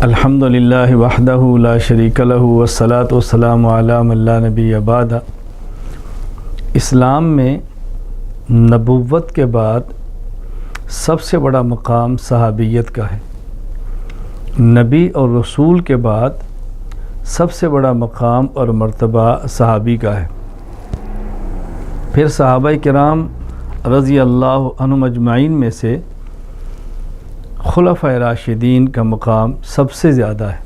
الحمدللہ وحدہ لا شریک لہ والصلاۃ والسلام علی من لا نبی بعد۔ اسلام میں نبوت کے بعد سب سے بڑا مقام صحابیت کا ہے۔ نبی اور رسول کے بعد سب سے بڑا مقام اور مرتبہ صحابی کا ہے۔ پھر صحابہ کرام رضی اللہ عنہم اجمعین میں سے خلفائے راشدین کا مقام سب سے زیادہ ہے۔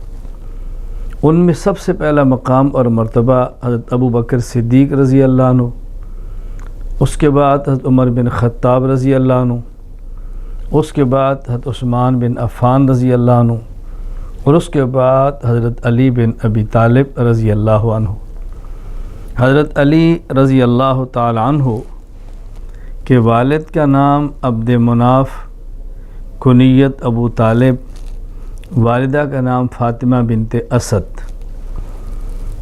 ان میں سب سے پہلا مقام اور مرتبہ حضرت ابو بکر صدیق رضی اللہ عنہ، اس کے بعد حضرت عمر بن خطاب رضی اللہ عنہ، اس کے بعد حضرت عثمان بن عفان رضی اللہ عنہ، اور اس کے بعد حضرت علی بن ابی طالب رضی اللہ عنہ۔ حضرت علی رضی اللہ تعالی عنہ کے والد کا نام عبد مناف، کنیت ابو طالب، والدہ کا نام فاطمہ بنت اسد۔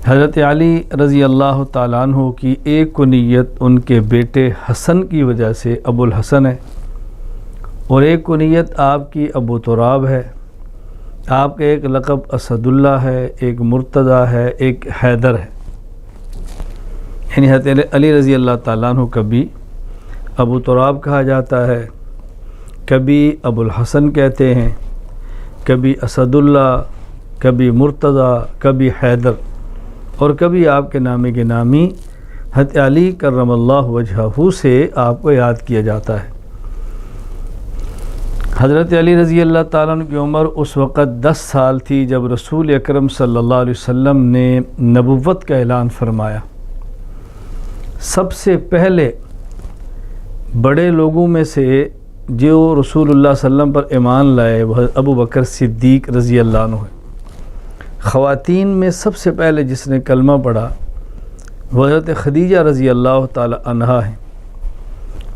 حضرت علی رضی اللہ تعالیٰ عنہ کی ایک کنیت ان کے بیٹے حسن کی وجہ سے ابو الحسن ہے، اور ایک کنیت آپ کی ابو تراب ہے۔ آپ کا ایک لقب اسد اللہ ہے، ایک مرتضیٰ ہے، ایک حیدر ہے۔ یعنی حضرت علی رضی اللہ تعالیٰ عنہ کبھی ابو تراب کہا جاتا ہے، کبھی ابو الحسن کہتے ہیں، کبھی اسد اللہ، کبھی مرتضیٰ، کبھی حیدر، اور کبھی آپ کے نام کے نامی حضرت علی کرم اللہ وجہہ سے آپ کو یاد کیا جاتا ہے۔ حضرت علی رضی اللہ تعالیٰ عنہ کی عمر اس وقت 10 سال تھی جب رسول اکرم صلی اللہ علیہ وسلم نے نبوت کا اعلان فرمایا۔ سب سے پہلے بڑے لوگوں میں سے جو رسول اللہ صلی اللہ علیہ وسلم پر ایمان لائے وہ ابو بکر صدیق رضی اللہ عنہ ہے۔ خواتین میں سب سے پہلے جس نے کلمہ پڑھا وہ حضرت خدیجہ رضی اللہ تعالی عنہا ہیں۔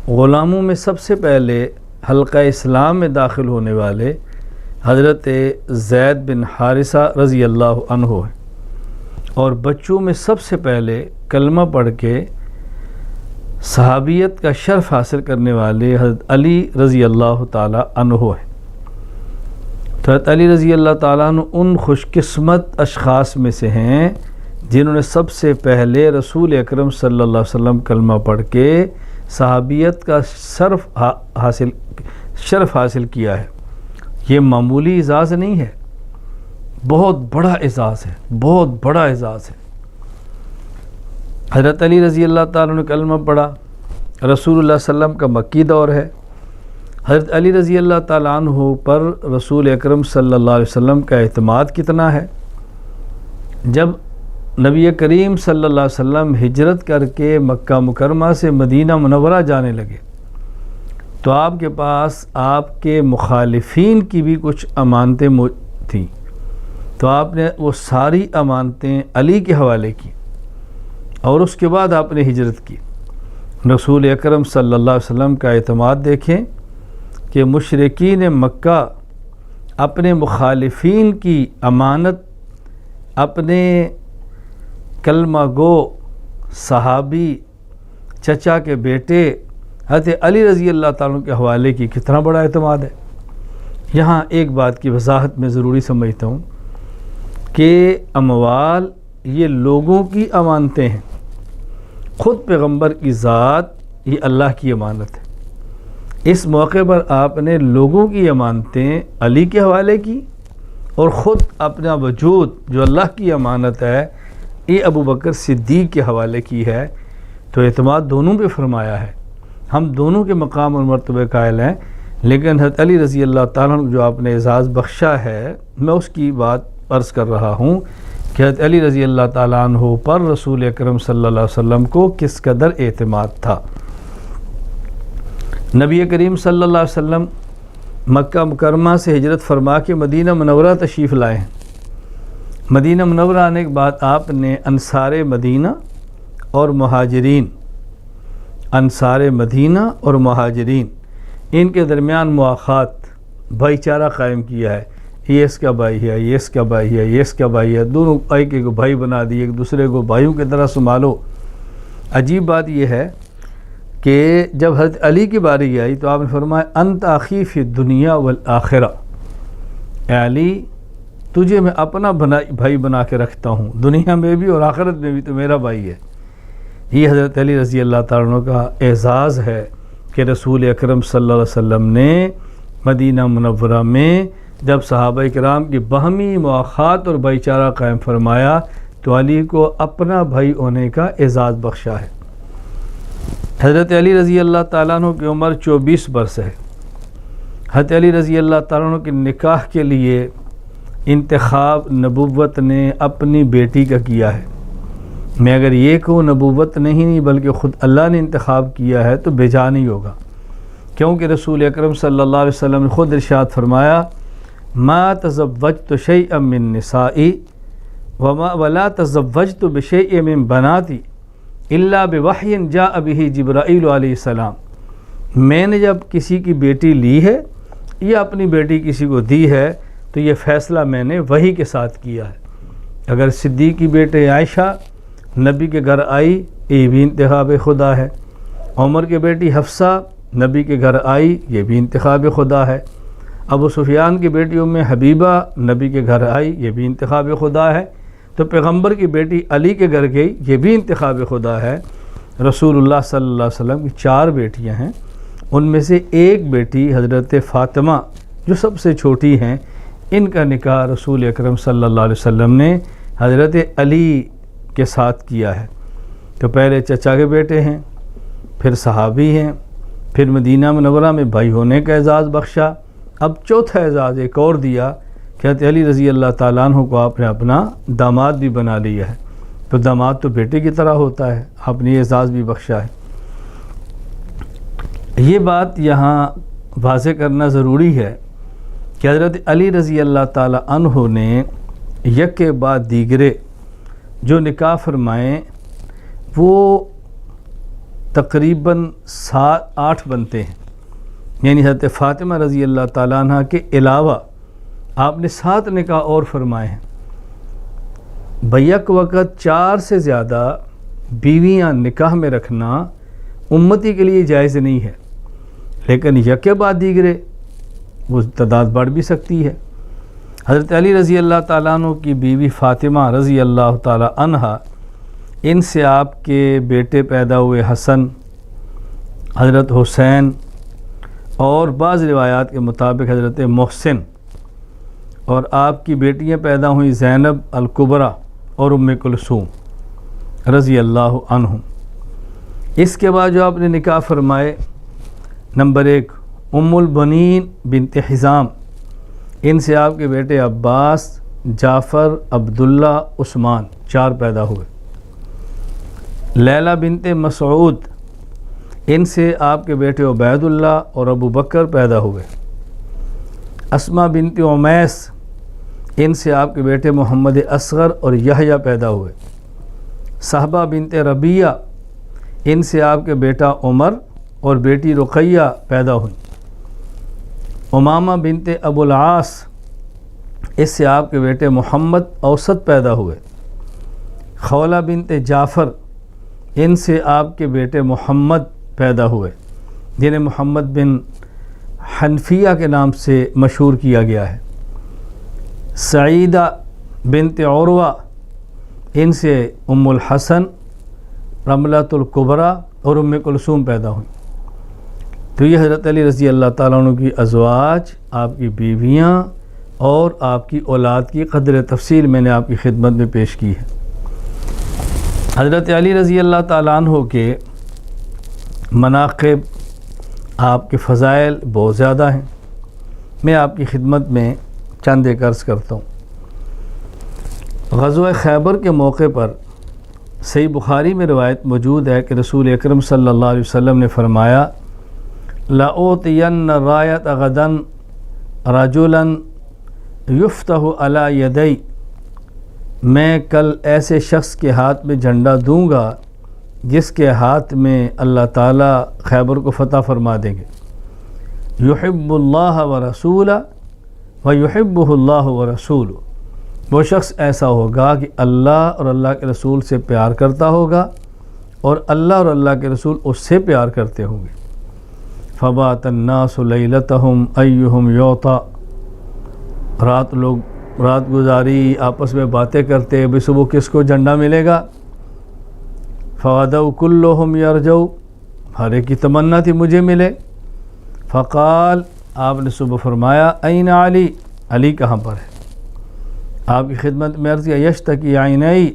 غلاموں میں سب سے پہلے حلقہ اسلام میں داخل ہونے والے حضرت زید بن حارثہ رضی اللہ عنہ ہیں، اور بچوں میں سب سے پہلے کلمہ پڑھ کے صحابیت کا شرف حاصل کرنے والے حضرت علی رضی اللہ تعالی عنہ ہیں۔ تو حضرت علی رضی اللہ تعالیٰ عنہ ان خوش قسمت اشخاص میں سے ہیں جنہوں نے سب سے پہلے رسول اکرم صلی اللہ علیہ وسلم کلمہ پڑھ کے صحابیت کا شرف حاصل کیا ہے۔ یہ معمولی اعزاز نہیں ہے، بہت بڑا اعزاز ہے، بہت بڑا اعزاز ہے۔ حضرت علی رضی اللہ تعالیٰ نے کلمہ پڑھا، رسول اللہ صلی اللہ علیہ وسلم کا مکی دور ہے۔ حضرت علی رضی اللہ تعالیٰ عنہ پر رسول اکرم صلی اللہ علیہ وسلم کا اعتماد کتنا ہے۔ جب نبی کریم صلی اللہ علیہ وسلم ہجرت کر کے مکہ مکرمہ سے مدینہ منورہ جانے لگے تو آپ کے پاس آپ کے مخالفین کی بھی کچھ امانتیں تھیں، تو آپ نے وہ ساری امانتیں علی کے حوالے کی، اور اس کے بعد آپ نے ہجرت کی۔ رسول اکرم صلی اللہ علیہ وسلم کا اعتماد دیکھیں کہ مشرکین مکہ اپنے مخالفین کی امانت اپنے کلمہ گو صحابی چچا کے بیٹے حضرت علی رضی اللہ تعالیٰ کے حوالے کی، کتنا بڑا اعتماد ہے۔ یہاں ایک بات کی وضاحت میں ضروری سمجھتا ہوں کہ اموال یہ لوگوں کی امانتیں ہیں، خود پیغمبر کی ذات یہ اللہ کی امانت ہے۔ اس موقع پر آپ نے لوگوں کی امانتیں علی کے حوالے کی، اور خود اپنا وجود جو اللہ کی امانت ہے یہ ابو بکر صدیق کے حوالے کی ہے۔ تو اعتماد دونوں پہ فرمایا ہے، ہم دونوں کے مقام اور مرتبہ قائل ہیں، لیکن حضرت علی رضی اللہ تعالیٰ عنہ جو آپ نے اعزاز بخشا ہے میں اس کی بات عرض کر رہا ہوں کہ حضرت علی رضی اللہ تعالیٰ عنہ پر رسول اکرم صلی اللہ علیہ وسلم کو کس قدر اعتماد تھا۔ نبی کریم صلی اللہ علیہ وسلم مکہ مکرمہ سے ہجرت فرما کے مدینہ منورہ تشریف لائے ہیں۔ مدینہ منورہ آنے کے بعد آپ نے انصار مدینہ اور مہاجرین، انصار مدینہ اور مہاجرین ان کے درمیان مواخات، بھائی چارہ قائم کیا ہے۔ یہ اس کا بھائی ہے، یہ اس کا بھائی ہے، یہ اس کا بھائی ہے، دونوں ایک ایک بھائی بنا دیے، ایک دوسرے کو بھائیوں کی طرح سنبھالو۔ عجیب بات یہ ہے کہ جب حضرت علی کی باری آئی تو آپ نے فرمایا انت اخی فی الدنیا والآخرہ، اے علی تجھے میں اپنا بھائی بنا کے رکھتا ہوں، دنیا میں بھی اور آخرت میں بھی تو میرا بھائی ہے۔ یہ حضرت علی رضی اللہ تعالیٰ عنہ کا اعزاز ہے کہ رسول اکرم صلی اللہ علیہ وسلم نے مدینہ منورہ میں جب صحابہ کرام کی باہمی مواخات اور بھائی چارہ قائم فرمایا تو علی کو اپنا بھائی ہونے کا اعزاز بخشا ہے۔ حضرت علی رضی اللہ تعالیٰ عنہ کی عمر 24 برس ہے۔ حضرت علی رضی اللہ تعالیٰ عنہ کے نکاح کے لیے انتخاب نبوت نے اپنی بیٹی کا کیا ہے۔ میں اگر یہ کہوں نبوت نہیں بلکہ خود اللہ نے انتخاب کیا ہے تو بے جا نہیں ہوگا، کیونکہ رسول اکرم صلی اللہ علیہ وسلم نے خود ارشاد فرمایا ما تزوجت شیئا من نسائی ولا تزوجت بشیء من بناتی الا بوحی جاء به جبرائیل علیہ السلام۔ میں نے جب کسی کی بیٹی لی ہے یا اپنی بیٹی کسی کو دی ہے تو یہ فیصلہ میں نے وحی کے ساتھ کیا ہے۔ اگر صدیق کی بیٹے عائشہ نبی کے گھر آئی یہ بھی انتخاب خدا ہے، عمر کی بیٹی حفصہ نبی کے گھر آئی یہ بھی انتخاب خدا ہے، ابو سفیان کی بیٹی ام حبیبہ نبی کے گھر آئی یہ بھی انتخاب خدا ہے، تو پیغمبر کی بیٹی علی کے گھر گئی یہ بھی انتخاب خدا ہے۔ رسول اللہ صلی اللہ علیہ وسلم کی 4 بیٹیاں ہیں، ان میں سے ایک بیٹی حضرت فاطمہ جو سب سے چھوٹی ہیں، ان کا نکاح رسول اکرم صلی اللہ علیہ وسلم نے حضرت علی کے ساتھ کیا ہے۔ تو پہلے چچا کے بیٹے ہیں، پھر صحابی ہیں، پھر مدینہ منورہ میں بھائی ہونے کا اعزاز بخشا، اب چوتھا اعزاز ایک اور دیا کہ حضرت علی رضی اللہ تعالیٰ عنہ کو آپ نے اپنا داماد بھی بنا لیا ہے۔ تو داماد تو بیٹے کی طرح ہوتا ہے، آپ نے یہ اعزاز بھی بخشا ہے۔ یہ بات یہاں واضح کرنا ضروری ہے کہ حضرت علی رضی اللہ تعالیٰ عنہ نے یک کے بعد دیگرے جو نکاح فرمائیں وہ تقریباً 7-8 بنتے ہیں، یعنی حضرت فاطمہ رضی اللہ تعالیٰ عنہ کے علاوہ آپ نے 7 نکاح اور فرمائے ہیں۔ بیک وقت 4 سے زیادہ بیویاں نکاح میں رکھنا امتی کے لیے جائز نہیں ہے، لیکن یک کے بعد دیگرے وہ تعداد بڑھ بھی سکتی ہے۔ حضرت علی رضی اللہ تعالیٰ عنہ کی بیوی فاطمہ رضی اللہ تعالیٰ عنہا، ان سے آپ کے بیٹے پیدا ہوئے حسن، حضرت حسین، اور بعض روایات کے مطابق حضرت محسن، اور آپ کی بیٹیاں پیدا ہوئیں زینب الکبریٰ اور ام کلثوم رضی اللہ عنہم۔ اس کے بعد جو آپ نے نکاح فرمائے، نمبر 1 ام البنین بنت حزام، ان سے آپ کے بیٹے عباس، جعفر، عبداللہ، عثمان 4 پیدا ہوئے۔ لیلہ بنت مسعود، ان سے آپ کے بیٹے عبید اللہ اور ابو بکر پیدا ہوئے۔ اسماء بنت عمیس، ان سے آپ کے بیٹے محمد اصغر اور یحییٰ پیدا ہوئے۔ صحبہ بنت ربیعہ، ان سے آپ کے بیٹا عمر اور بیٹی رقیہ پیدا ہوئیں۔ امامہ بنت ابو العاص، اس سے آپ کے بیٹے محمد اوسط پیدا ہوئے۔ خولہ بنت جعفر، ان سے آپ کے بیٹے محمد پیدا ہوئے، جنہیں محمد بن حنفیہ کے نام سے مشہور کیا گیا ہے۔ سعیدہ بنت عروہ، ان سے ام الحسن، رملۃ الکبریٰ اور ام کلثوم پیدا ہوئیں۔ تو یہ حضرت علی رضی اللہ تعالیٰ عنہ کی ازواج، آپ کی بیویاں اور آپ کی اولاد کی قدر تفصیل میں نے آپ کی خدمت میں پیش کی ہے۔ حضرت علی رضی اللہ تعالیٰ عنہ کے مناقب، آپ کے فضائل بہت زیادہ ہیں، میں آپ کی خدمت میں چند ایک عرض کرتا ہوں۔ غزوہ خیبر کے موقع پر صحیح بخاری میں روایت موجود ہے کہ رسول اکرم صلی اللہ علیہ وسلم نے فرمایا لَأُوتِيَنَّ الرَّايَةَ غَدًا رَجُلًا يُفْتَحُ عَلَى يَدَيْ، میں کل ایسے شخص کے ہاتھ میں جھنڈا دوں گا جس کے ہاتھ میں اللہ تعالیٰ خیبر کو فتح فرما دیں گے۔ يُحِبُّ اللَّهَ وَرَسُولَهُ وَيُحِبُّهُ اللَّهُ وَرَسُولُهُ، وہ شخص ایسا ہوگا کہ اللہ اور اللہ کے رسول سے پیار کرتا ہوگا اور اللہ اور اللہ کے رسول اس سے پیار کرتے ہوں گے۔ فَبَاتَ النَّاسُ لَيْلَتَهُمْ أَيُّهُمْ يُعْطَى، رات لوگ رات گزاری، آپس میں باتیں کرتے، بھی صبح کس کو جھنڈا ملے گا. فوادو کلہم یرجو، ہر ایک کی تمنا تھی مجھے ملے. فقال، آپ نے صبح فرمایا این علی، علی کہاں پر ہے؟ آپ کی خدمت میں عرض کیا یشتکی عینی،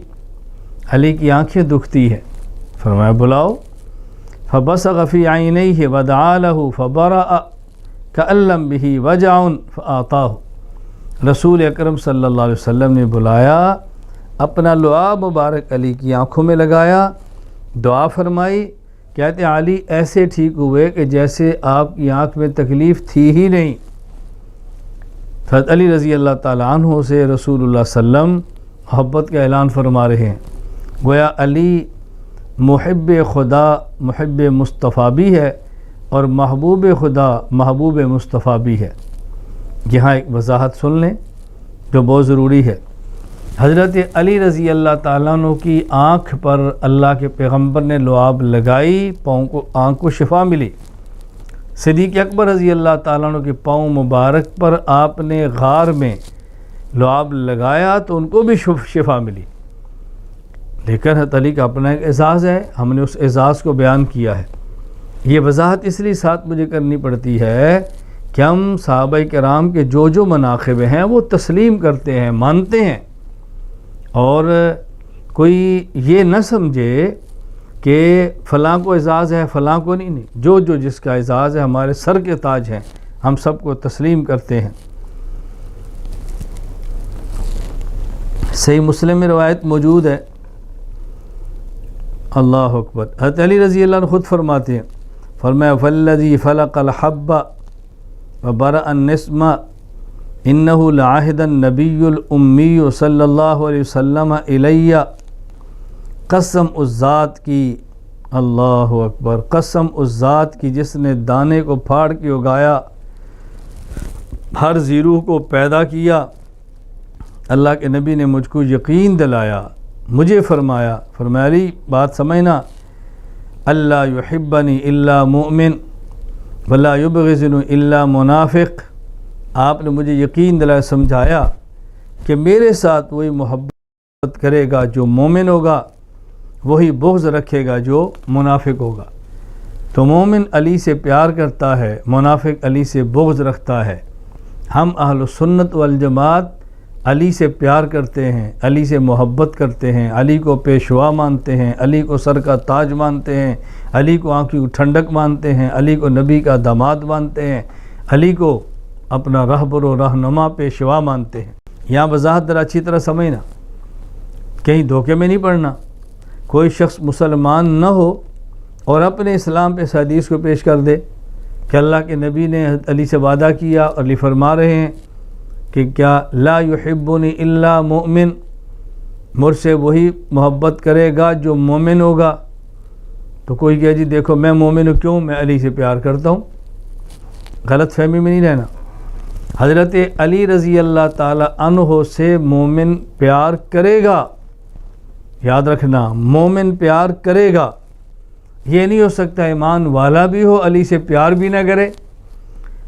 علی کی آنکھیں دکھتی ہے. فرمایا بلاؤ. فبصق فی عینیہ ودعا لہ فبرأ کأن لم بہ وجع فأعطاہ. رسول اکرم صلی اللہ علیہ وسلم نے بلایا، اپنا لعاب مبارک علی کی آنکھوں میں لگایا، دعا فرمائی. کہتے ہیں علی ایسے ٹھیک ہوئے کہ جیسے آپ کی آنکھ میں تکلیف تھی ہی نہیں. حضرت علی رضی اللہ تعالیٰ عنہ سے رسول اللہ صلی اللہ علیہ وسلم محبت کا اعلان فرما رہے ہیں. گویا علی محب خدا محب مصطفیٰ بھی ہے اور محبوب خدا محبوب مصطفیٰ بھی ہے. یہاں ایک وضاحت سن لیں جو بہت ضروری ہے. حضرت علی رضی اللہ تعالیٰ عنہ کی آنکھ پر اللہ کے پیغمبر نے لعاب لگائی، پاؤں کو آنکھ کو شفا ملی. صدیق اکبر رضی اللہ تعالیٰ عنہ کے پاؤں مبارک پر آپ نے غار میں لعاب لگایا تو ان کو بھی شفا ملی. لیکن حضرت علی کا اپنا ایک اعزاز ہے، ہم نے اس اعزاز کو بیان کیا ہے. یہ وضاحت اس لیے ساتھ مجھے کرنی پڑتی ہے کہ ہم صحابہ کرام کے جو مناقب ہیں وہ تسلیم کرتے ہیں، مانتے ہیں، اور کوئی یہ نہ سمجھے کہ فلاں کو اعزاز ہے فلاں کو نہیں. جو جس کا اعزاز ہے ہمارے سر کے تاج ہیں، ہم سب کو تسلیم کرتے ہیں. صحیح مسلم میں روایت موجود ہے. اللہ اکبر. حضرت علی رضی اللہ عنہ خود فرماتے ہیں، فرمایا فالذی فلق الحب وبرأ النسم انہ لعہد النبی الامی صلی اللہ علیہ وسلم الی، قسم اس ذات کی، اللہ اکبر، قسم اس ذات کی جس نے دانے کو پھاڑ کے اگایا، ہر زیروح کو پیدا کیا. اللہ کے نبی نے مجھ کو یقین دلایا، مجھے فرمایا علی بات سمجھنا، اللہ یحبنی الا مؤمن ولا یبغضنی الا منافق. آپ نے مجھے یقین دلایا، سمجھایا کہ میرے ساتھ وہی محبت کرے گا جو مومن ہوگا، وہی بغض رکھے گا جو منافق ہوگا. تو مومن علی سے پیار کرتا ہے، منافق علی سے بغض رکھتا ہے. ہم اہل السنت والجماعت علی سے پیار کرتے ہیں، علی سے محبت کرتے ہیں، علی کو پیشوا مانتے ہیں، علی کو سر کا تاج مانتے ہیں، علی کو آنکھوں کی ٹھنڈک مانتے ہیں، علی کو نبی کا داماد مانتے ہیں، علی کو اپنا رہبر و رہنما پیشوا مانتے ہیں. یہاں وضاحت ذرا اچھی طرح سمجھنا، کہیں دھوکے میں نہیں پڑنا. کوئی شخص مسلمان نہ ہو اور اپنے اسلام پہ اس حدیث کو پیش کر دے کہ اللہ کے نبی نے علی سے وعدہ کیا اور علی فرما رہے ہیں کہ کیا لا یحبنی الا مؤمن، مجھ سے وہی محبت کرے گا جو مومن ہوگا. تو کوئی کہے جی دیکھو میں مومن ہوں، کیوں؟ میں علی سے پیار کرتا ہوں. غلط فہمی میں نہیں رہنا. حضرت علی رضی اللہ تعالی عنہ سے مومن پیار کرے گا، یاد رکھنا، مومن پیار کرے گا. یہ نہیں ہو سکتا ایمان والا بھی ہو علی سے پیار بھی نہ کرے.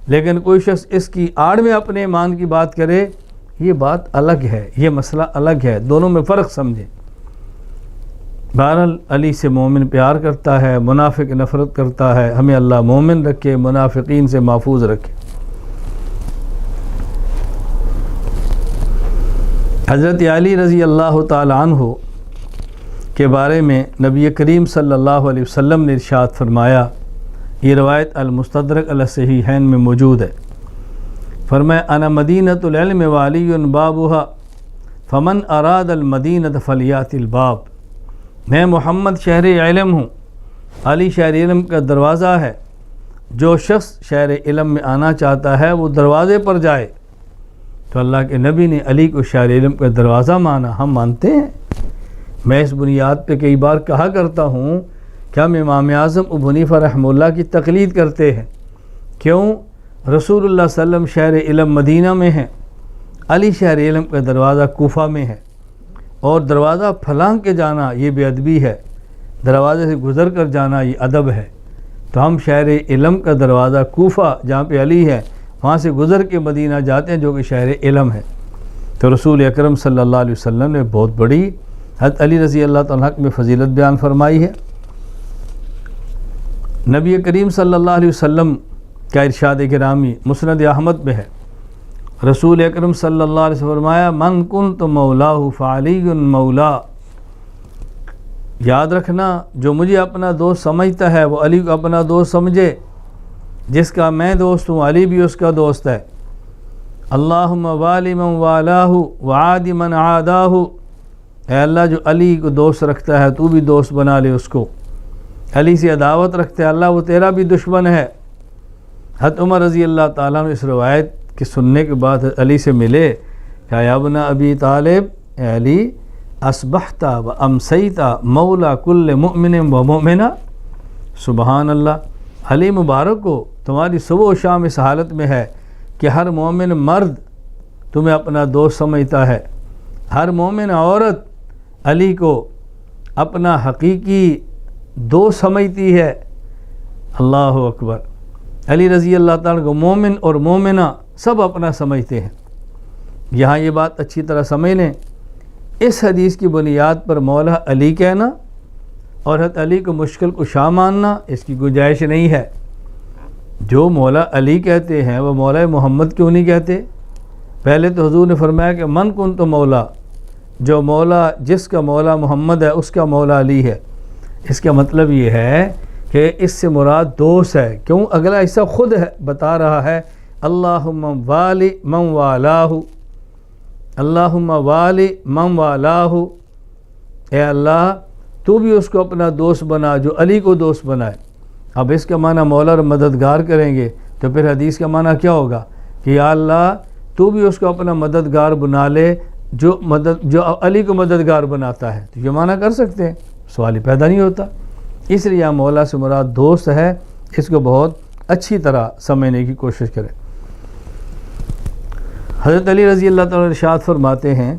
لیکن کوئی شخص اس کی آڑ میں اپنے ایمان کی بات کرے، یہ بات الگ ہے، یہ مسئلہ الگ ہے. دونوں میں فرق سمجھیں. بہرحال علی سے مومن پیار کرتا ہے، منافق نفرت کرتا ہے. ہمیں اللہ مومن رکھے، منافقین سے محفوظ رکھے. حضرت علی رضی اللہ تعالی عنہ کے بارے میں نبی کریم صلی اللہ علیہ وسلم نے ارشاد فرمایا، یہ روایت المستدرک علی الصحیحین میں موجود ہے. فرمایا انا مدینۃ العلم وعلی بابها فمن اراد المدینۃ فلیات الباب. میں محمد شہر علم ہوں، علی شہر علم کا دروازہ ہے. جو شخص شہر علم میں آنا چاہتا ہے وہ دروازے پر جائے. تو اللہ کے نبی نے علی کو شہر علم کا دروازہ مانا، ہم مانتے ہیں. میں اس بنیاد پہ کئی بار کہا کرتا ہوں کہ ہم امام اعظم ابو حنیفہ رحمہ اللہ کی تقلید کرتے ہیں. کیوں؟ رسول اللہ صلی اللہ علیہ وسلم شہر علم مدینہ میں ہیں، علی شہر علم کا دروازہ کوفہ میں ہے. اور دروازہ پھلانگ کے جانا یہ بے ادبی ہے، دروازے سے گزر کر جانا یہ ادب ہے. تو ہم شہر علم کا دروازہ کوفہ جہاں پہ علی ہے وہاں سے گزر کے مدینہ جاتے ہیں جو کہ شہر علم ہے. تو رسول اکرم صلی اللہ علیہ وسلم نے بہت بڑی حضرت علی رضی اللہ تعالیٰ عنہ میں فضیلت بیان فرمائی ہے۔ نبی کریم صلی اللہ علیہ وسلم کا ارشاد گرامی مسند احمد میں ہے، رسول اکرم صلی اللہ علیہ وسلم فرمایا من کنت مولاہ فعلی مولا، یاد رکھنا جو مجھے اپنا دوست سمجھتا ہے وہ علی کو اپنا دوست سمجھے، جس کا میں دوست ہوں علی بھی اس کا دوست ہے۔ اللہم والی من والاہ وعادی من عاداہ، اے اللہ جو علی کو دوست رکھتا ہے تو بھی دوست بنا لے اس کو، علی سے عداوت رکھتے ہیں اللہ وہ تیرا بھی دشمن ہے۔ حضرت عمر رضی اللہ تعالیٰ عنہ اس روایت کے سننے کے بعد علی سے ملے کہ یا ابن ابی طالب، اے علی اصبحت و امسیت مولا کل مؤمن و مؤمنہ، سبحان اللہ، علی مبارک کو تمہاری صبح و شام اس حالت میں ہے کہ ہر مومن مرد تمہیں اپنا دوست سمجھتا ہے، ہر مومن عورت علی کو اپنا حقیقی دوست سمجھتی ہے۔ اللہ اکبر، علی رضی اللہ تعالیٰ کو مومن اور مومنہ سب اپنا سمجھتے ہیں۔ یہاں یہ بات اچھی طرح سمجھ لیں، اس حدیث کی بنیاد پر مولا علی کہنا اور حضرت علی کو مشکل کشا ماننا اس کی گنجائش نہیں ہے۔ جو مولا علی کہتے ہیں وہ مولا محمد کیوں نہیں کہتے؟ پہلے تو حضور نے فرمایا کہ من کنت مولا، جو مولا جس کا مولا محمد ہے اس کا مولا علی ہے۔ اس کا مطلب یہ ہے کہ اس سے مراد دوست ہے، کیوں؟ اگلا حصہ خود ہے بتا رہا ہے اللہم والی من والاہ، اللہم والی من والاہ، اے اللہ تو بھی اس کو اپنا دوست بنا جو علی کو دوست بنائے۔ اب اس کا معنی مولا اور مددگار کریں گے تو پھر حدیث کا معنی کیا ہوگا کہ یا اللہ تو بھی اس کو اپنا مددگار بنا لے جو علی کو مددگار بناتا ہے، تو یہ معنی کر سکتے ہیں، سوال ہی پیدا نہیں ہوتا۔ اس لیے یہاں مولا سے مراد دوست ہے، اس کو بہت اچھی طرح سمجھنے کی کوشش کریں۔ حضرت علی رضی اللہ تعالیٰ ارشاد فرماتے ہیں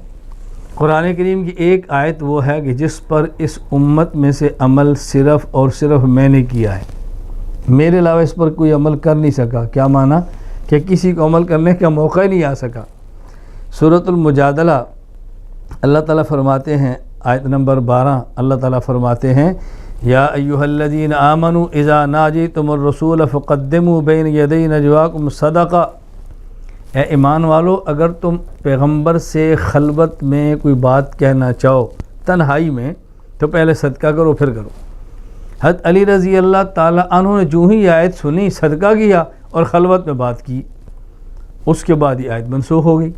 قرآن کریم کی ایک آیت وہ ہے کہ جس پر اس امت میں سے عمل صرف اور صرف میں نے کیا ہے، میرے علاوہ اس پر کوئی عمل کر نہیں سکا۔ کیا معنی؟ کہ کسی کو عمل کرنے کا موقع ہی نہیں آ سکا۔ سورۃ المجادلہ اللہ تعالیٰ فرماتے ہیں آیت نمبر 12، اللہ تعالیٰ فرماتے ہیں یا ایھا الذین آمنوا اذا ناجیتم الرسول فقدموا بین یدی نجواکم صدقہ، اے ایمان والو اگر تم پیغمبر سے خلوت میں کوئی بات کہنا چاہو تنہائی میں تو پہلے صدقہ کرو پھر کرو۔ حضرت علی رضی اللہ تعالیٰ عنہ نے جو ہی آیت سنی صدقہ کیا اور خلوت میں بات کی، اس کے بعد یہ آیت منسوخ ہو گئی۔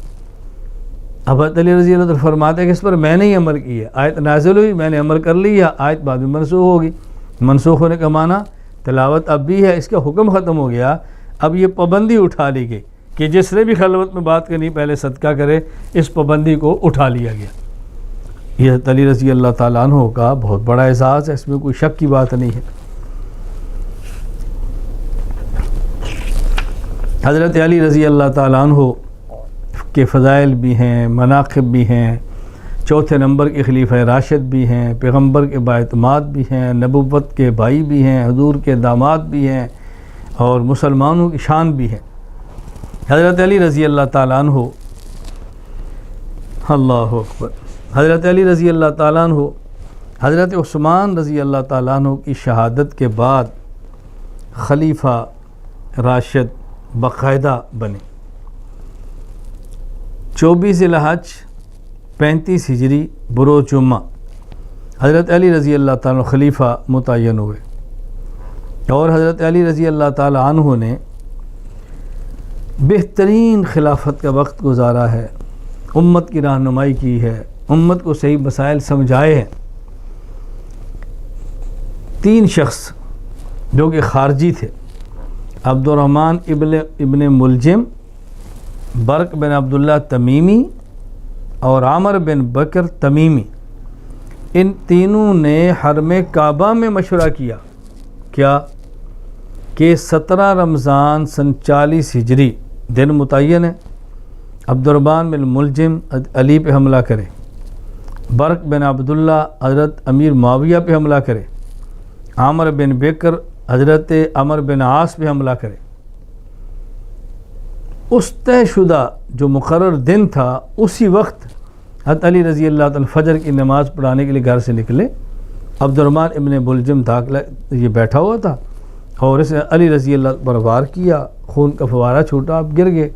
اب حضرت علی رضی اللہ تعالیٰ فرماتے ہیں کہ اس پر میں نے ہی عمل کیا، آیت نازل ہوئی میں نے عمل کر لیا، آیت بعد میں منسوخ ہوگی۔ منسوخ ہونے کا معنی تلاوت اب بھی ہے، اس کا حکم ختم ہو گیا، اب یہ پابندی اٹھا لی گئی کہ جس نے بھی خلوت میں بات کرنی پہلے صدقہ کرے، اس پابندی کو اٹھا لیا گیا۔ یہ حضرت علی رضی اللہ تعالیٰ عنہ کا بہت بڑا اعزاز ہے، اس میں کوئی شک کی بات نہیں ہے۔ حضرت علی رضی اللہ تعالیٰ عنہ کے فضائل بھی ہیں، مناقب بھی ہیں، چوتھے نمبر کے خلیفہ راشد بھی ہیں، پیغمبر کے بااعتماد بھی ہیں، نبوت کے بھائی بھی ہیں، حضور کے داماد بھی ہیں، اور مسلمانوں کی شان بھی ہے۔ حضرت علی رضی اللہ تعالیٰ عنہ، اللہ اکبر، حضرت علی رضی اللہ تعالیٰ عنہ حضرت عثمان رضی اللہ تعالیٰ عنہ کی شہادت کے بعد خلیفہ راشد باقاعدہ بنے۔ 24 ذی الحج 35 ہجری بروز جمعہ حضرت علی رضی اللہ تعالیٰ عنہ خلیفہ متعین ہوئے، اور حضرت علی رضی اللہ تعالیٰ عنہ نے بہترین خلافت کا وقت گزارا ہے، امت کی رہنمائی کی ہے، امت کو صحیح مسائل سمجھائے ہیں۔ 3 شخص جو کہ خارجی تھے، عبد الرحمن ابن ملجم، برق بن عبداللہ تمیمی اور عامر بن بکر تمیمی، ان تینوں نے حرم کعبہ میں مشورہ کیا کیا کہ 17 رمضان سن 40 ہجری دن متعین ہے، عبد الرحمن بن ملجم علی پہ حملہ کرے، برق بن عبداللہ حضرت امیر معاویہ پہ حملہ کرے، عامر بن بکر حضرت عمر بن عاص پہ حملہ کرے۔ اس طے شدہ جو مقرر دن تھا اسی وقت حضرت علی رضی اللہ تعالیٰ فجر کی نماز پڑھانے کے لیے گھر سے نکلے. عبد الرحمن ابن ملجم داخلہ یہ بیٹھا ہوا تھا اور اس نے علی رضی اللہ پر وار کیا، خون کا فوارہ چھوٹا، آپ گر گئے.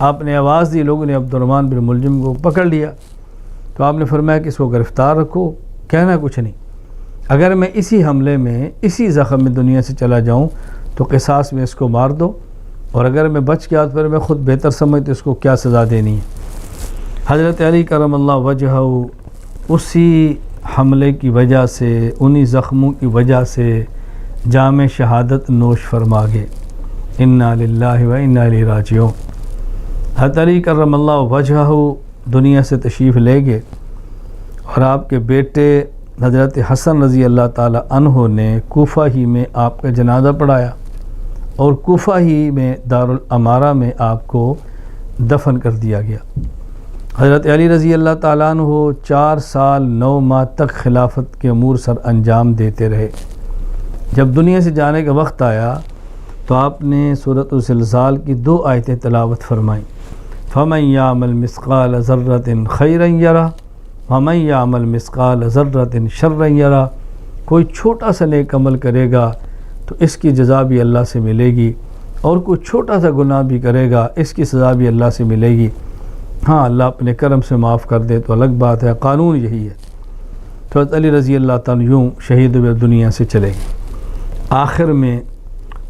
آپ نے آواز دی، لوگوں نے عبد الرحمن بن ملجم کو پکڑ لیا. تو آپ نے فرمایا کہ اس کو گرفتار رکھو، کہنا کچھ نہیں. اگر میں اسی حملے میں اسی زخم میں دنیا سے چلا جاؤں تو قصاص میں اس کو مار دو، اور اگر میں بچ گیا تو پھر میں خود بہتر سمجھ تو اس کو کیا سزا دینی ہے. حضرت علی کرم اللہ وجہہ اسی حملے کی وجہ سے، انہی زخموں کی وجہ سے جام شہادت نوش فرما گئے. انا للہ و انا الیہ راجعون. حضرت علی کرم اللہ وجہہ دنیا سے تشریف لے گئے اور آپ کے بیٹے حضرت حسن رضی اللہ تعالی عنہ نے کوفہ ہی میں آپ کا جنازہ پڑھایا اور کوفہ ہی میں دارالامارہ میں آپ کو دفن کر دیا گیا. حضرت علی رضی اللہ تعالیٰ عنہ 4 سال 9 ماہ تک خلافت کے امور سر انجام دیتے رہے. جب دنیا سے جانے کا وقت آیا تو آپ نے سورۃ الزلزال کی 2 آیتیں تلاوت فرمائیں. فَمَن يَعْمَلْ مِثْقَالَ ذَرَّةٍ خَيْرًا يَرَهُ وَمَن يَعْمَلْ مِثْقَالَ ذَرَّةٍ شَرًّا يَرَهُ. کوئی چھوٹا سا نیک عمل کرے گا تو اس کی جزا بھی اللہ سے ملے گی، اور کوئی چھوٹا سا گناہ بھی کرے گا اس کی سزا بھی اللہ سے ملے گی. ہاں اللہ اپنے کرم سے معاف کر دے تو الگ بات ہے، قانون یہی ہے. تو حضرت علی رضی اللہ تعالیٰ یوں شہید ہوئے دنیا سے چلے گئے. آخر میں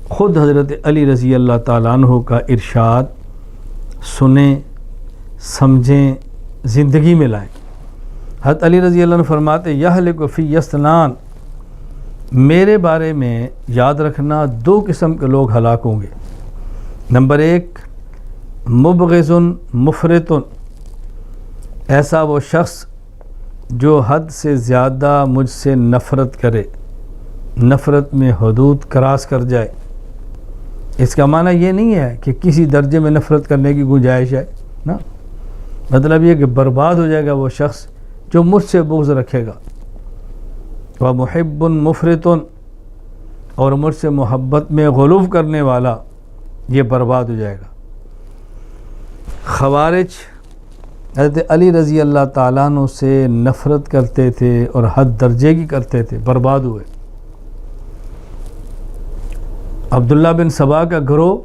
خود حضرت علی رضی اللہ تعالیٰ عنہ کا ارشاد سنیں، سمجھیں، زندگی میں لائیں. حضرت علی رضی اللہ عنہ فرماتے یہلک فی اثنان، میرے بارے میں یاد رکھنا 2 قسم کے لوگ ہلاک ہوں گے. نمبر 1 مبغض مفرط، ایسا وہ شخص جو حد سے زیادہ مجھ سے نفرت کرے، نفرت میں حدود کراس کر جائے. اس کا معنی یہ نہیں ہے کہ کسی درجے میں نفرت کرنے کی گنجائش ہے نا، مطلب یہ کہ برباد ہو جائے گا وہ شخص جو مجھ سے بغض رکھے گا. ومحب مفرط، اور مجھ سے محبت میں غلو کرنے والا یہ برباد ہو جائے گا. خوارج حضرت علی رضی اللہ تعالیٰ عنہ سے نفرت کرتے تھے اور حد درجے کی کرتے تھے، برباد ہوئے. عبداللہ بن سبا کا گروہ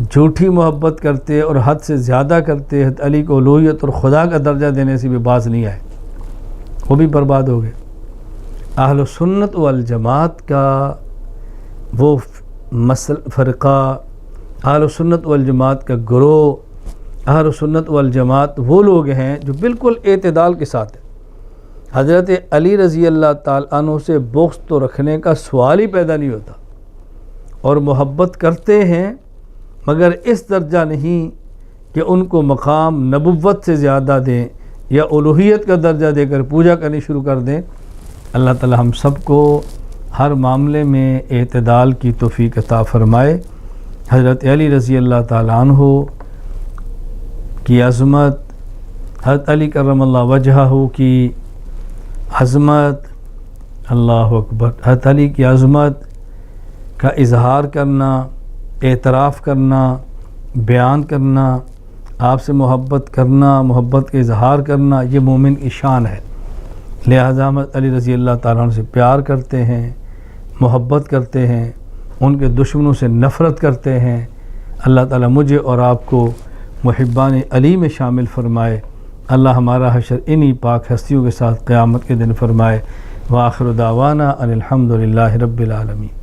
جھوٹی محبت کرتے اور حد سے زیادہ کرتے، حضرت علی کو الوہیت اور خدا کا درجہ دینے سے بھی باز نہیں آئے، وہ بھی برباد ہو گئے. اہل سنت والجماعت کا وہ فرقہ، اہل سنت والجماعت کا گروہ، اہل سنت والجماعت وہ لوگ ہیں جو بالکل اعتدال کے ساتھ ہیں. حضرت علی رضی اللہ تعالیٰ عنہ سے بغض تو رکھنے کا سوال ہی پیدا نہیں ہوتا، اور محبت کرتے ہیں مگر اس درجہ نہیں کہ ان کو مقام نبوت سے زیادہ دیں یا الوہیت کا درجہ دے کر پوجا کرنی شروع کر دیں. اللہ تعالی ہم سب کو ہر معاملے میں اعتدال کی توفیق عطا فرمائے. حضرت علی رضی اللہ تعالیٰ عنہ کی عظمت، حضرت علی کرم اللہ وجہہ کی عظمت، اللہ اکبر، حضرت علی کی عظمت کا اظہار کرنا، اعتراف کرنا، بیان کرنا، آپ سے محبت کرنا، محبت کا اظہار کرنا، یہ مومن کی شان ہے. لہذا ہم علی رضی اللہ تعالیٰ عنہ سے پیار کرتے ہیں، محبت کرتے ہیں، ان کے دشمنوں سے نفرت کرتے ہیں. اللہ تعالیٰ مجھے اور آپ کو محبان علی میں شامل فرمائے. اللہ ہمارا حشر انہی پاک ہستیوں کے ساتھ قیامت کے دن فرمائے. وآخر دعوانا ان الحمد للہ رب العالمین.